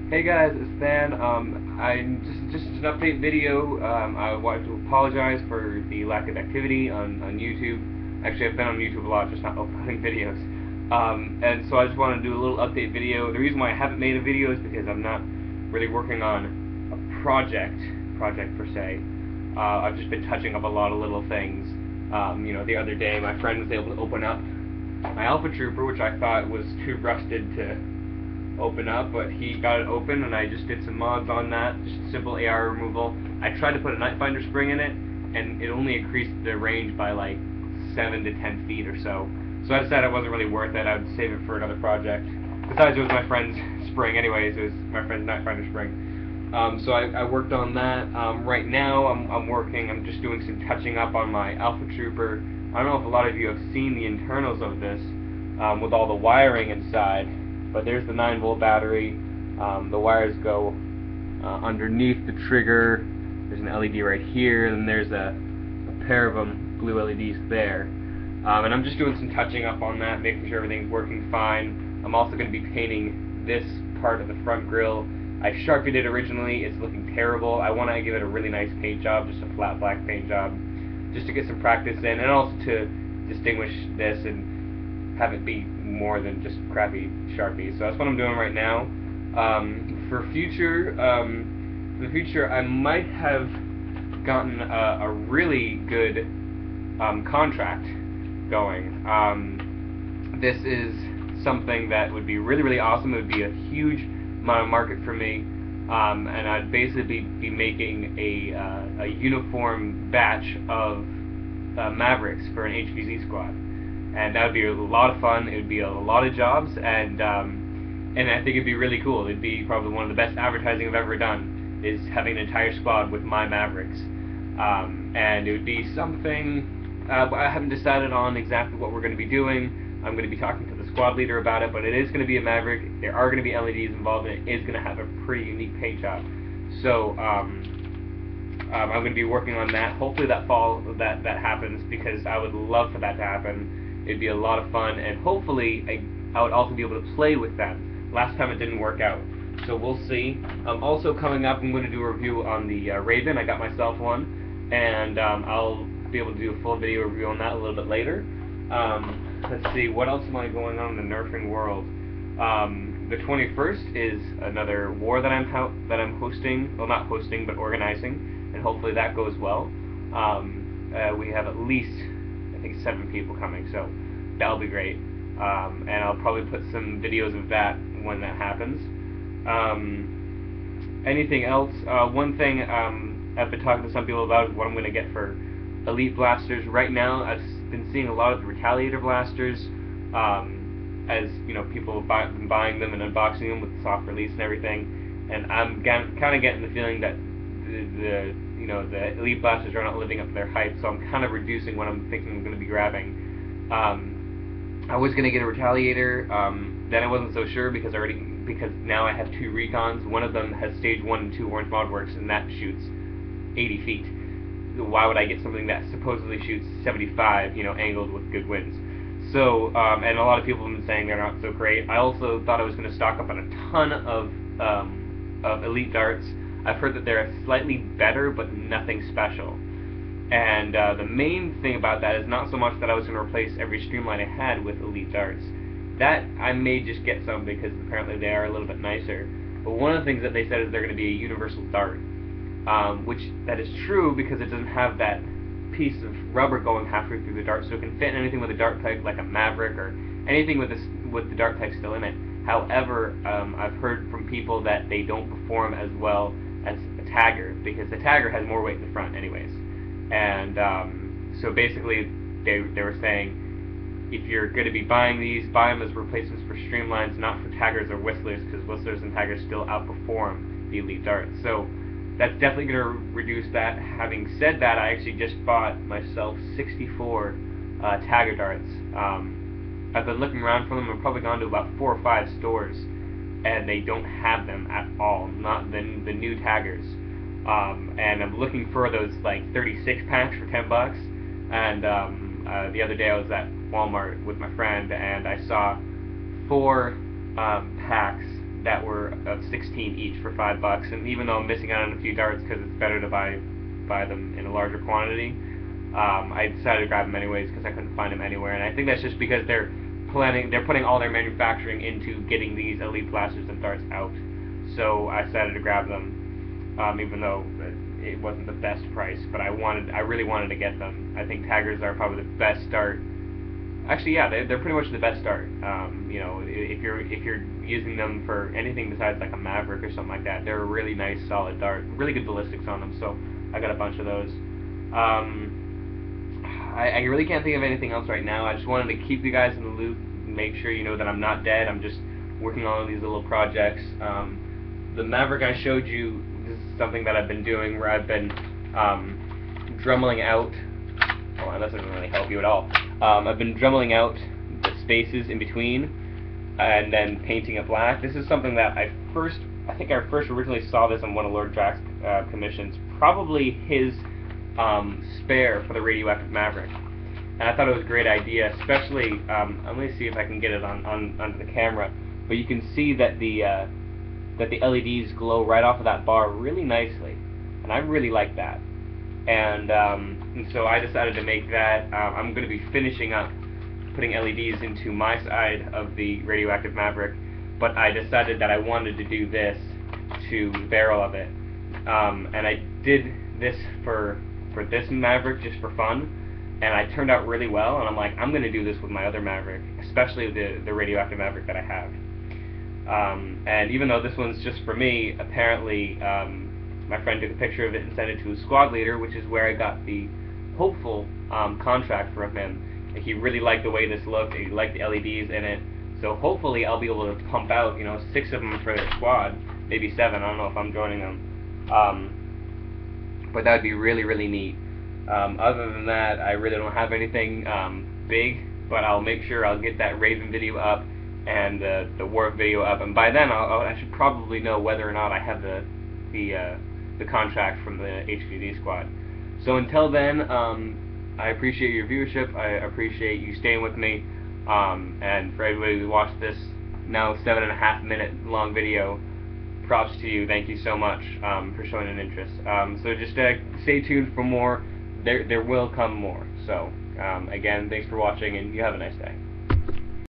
Hey guys, it's Than. I'm just an update video. I wanted to apologize for the lack of activity on YouTube. Actually, I've been on YouTube a lot, just not uploading videos. And so I just wanted to do a little update video. The reason why I haven't made a video is because I'm not really working on a project per se. I've just been touching up a lot of little things. The other day my friend was able to open up my Alpha Trooper, which I thought was too rusted to open up, but he got it open, and I just did some mods on that, just simple AR removal. I tried to put a Nightfinder spring in it, and it only increased the range by like 7 to 10 feet or so. So I decided it wasn't really worth it. I would save it for another project. Besides, it was my friend's spring anyways. It was my friend's Nightfinder spring. So I worked on that. Right now, I'm just doing some touching up on my Alpha Trooper. I don't know if a lot of you have seen the internals of this, with all the wiring inside. But there's the 9-volt battery. The wires go underneath the trigger. There's an LED right here, and there's a pair of them, blue LEDs there. And I'm just doing some touching up on that, making sure everything's working fine. I'm also going to be painting this part of the front grille. I Sharpied it originally. It's looking terrible. I want to give it a really nice paint job, just a flat black paint job, just to get some practice in, and also to distinguish this and have it be more than just crappy Sharpie. So that's what I'm doing right now. For the future, I might have gotten a really good contract going. This is something that would be really, really awesome. It would be a huge amount of market for me, and I'd basically be making a uniform batch of Mavericks for an HVZ squad. And that would be a lot of fun. It would be a lot of jobs, and I think it'd be really cool. It'd be probably one of the best advertising I've ever done, is having an entire squad with my Mavericks. And it would be something, I haven't decided on exactly what we're going to be doing. I'm going to be talking to the squad leader about it, but it is going to be a Maverick. There are going to be LEDs involved, and it is going to have a pretty unique paint job. So I'm going to be working on that. Hopefully that fall that happens, because I would love for that to happen. It'd be a lot of fun, and hopefully I would also be able to play with them. Last time it didn't work out, so we'll see. Also coming up, I'm going to do a review on the Raven. I got myself one, and I'll be able to do a full video review on that a little bit later. Let's see, what else am I going on in the nerfing world? The 21st is another war that I'm hosting. Well, not hosting, but organizing, and hopefully that goes well. We have at least, I think, 7 people coming, so that'll be great. And I'll probably put some videos of that when that happens. Anything else? One thing I've been talking to some people about is what I'm going to get for Elite blasters. Right now, I've been seeing a lot of the Retaliator blasters, as you know, people have been buying them and unboxing them with the soft release and everything. And I'm kind of getting the feeling that the Elite blasters are not living up to their hype, so I'm kind of reducing what I'm thinking I'm going to be grabbing. I was going to get a Retaliator, then I wasn't so sure because now I have 2 Recons. One of them has stage 1 and 2 Orange Mod Works, and that shoots 80 feet. Why would I get something that supposedly shoots 75, angled with good winds? So, and a lot of people have been saying they're not so great. I also thought I was going to stock up on a ton of Elite darts. I've heard that they're slightly better, but nothing special. And the main thing about that is not so much that I was going to replace every streamline I had with Elite darts. That I may just get some because apparently they are a little bit nicer. But one of the things that they said is they're going to be a universal dart, which that is true because it doesn't have that piece of rubber going halfway through the dart, so it can fit in anything with a dart peg, like a Maverick or anything with the dart peg still in it. However, I've heard from people that they don't perform as well as a Tagger, because the Tagger has more weight in the front anyways. And so basically they were saying, if you're going to be buying these, buy them as replacements for streamlines, not for Taggers or Whistlers, because Whistlers and Taggers still outperform the Elite darts. So that's definitely going to reduce that. Having said that, I actually just bought myself 64 Tagger darts. I've been looking around for them. I've probably gone to about 4 or 5 stores, and they don't have them at all, not the new Taggers. And I'm looking for those like 36 packs for $10. And the other day I was at Walmart with my friend, and I saw 4 packs that were of 16 each for $5, and even though I'm missing out on a few darts because it's better to buy them in a larger quantity, I decided to grab them anyways because I couldn't find them anywhere. And I think that's just because they're putting all their manufacturing into getting these Elite blasters and darts out. So I decided to grab them, even though it wasn't the best price, but I really wanted to get them. I think Taggers are probably the best dart. Actually, yeah, they're pretty much the best dart. You know, if you're using them for anything besides like a Maverick or something like that, they're a really nice, solid dart. Really good ballistics on them, so I got a bunch of those. I really can't think of anything else right now. I just wanted to keep you guys in the loop, make sure you know that I'm not dead. I'm just working on all these little projects. The Maverick I showed you, this is something that I've been doing where I've been dremeling out. Oh, that doesn't really help you at all. I've been dremeling out the spaces in between and then painting it black. This is something that I think I first originally saw this on one of Lord Drax's commissions, probably his spare for the Radioactive Maverick. And I thought it was a great idea, especially, let me see if I can get it onto the camera, but you can see that the LEDs glow right off of that bar really nicely, and I really like that. And so I decided to make that. I'm going to be finishing up putting LEDs into my side of the Radioactive Maverick, but I decided that I wanted to do this to the barrel of it. And I did this for this Maverick just for fun, and I turned out really well, and I'm like, I'm going to do this with my other Maverick, especially the Radioactive Maverick that I have. And even though this one's just for me, apparently my friend took a picture of it and sent it to his squad leader, which is where I got the hopeful contract from him. Like, he really liked the way this looked, he liked the LEDs in it, so hopefully I'll be able to pump out, you know, 6 of them for their squad, maybe 7, I don't know if I'm joining them. But that would be really, really neat. Other than that, I really don't have anything big, but I'll make sure I'll get that Raven video up and the Warp video up, and by then I should probably know whether or not I have the contract from the HQD squad. So until then, I appreciate your viewership, I appreciate you staying with me, and for everybody who watched this now 7.5 minute long video, props to you, thank you so much for showing an interest. So just stay tuned for more, there will come more. So again, thanks for watching, and you have a nice day.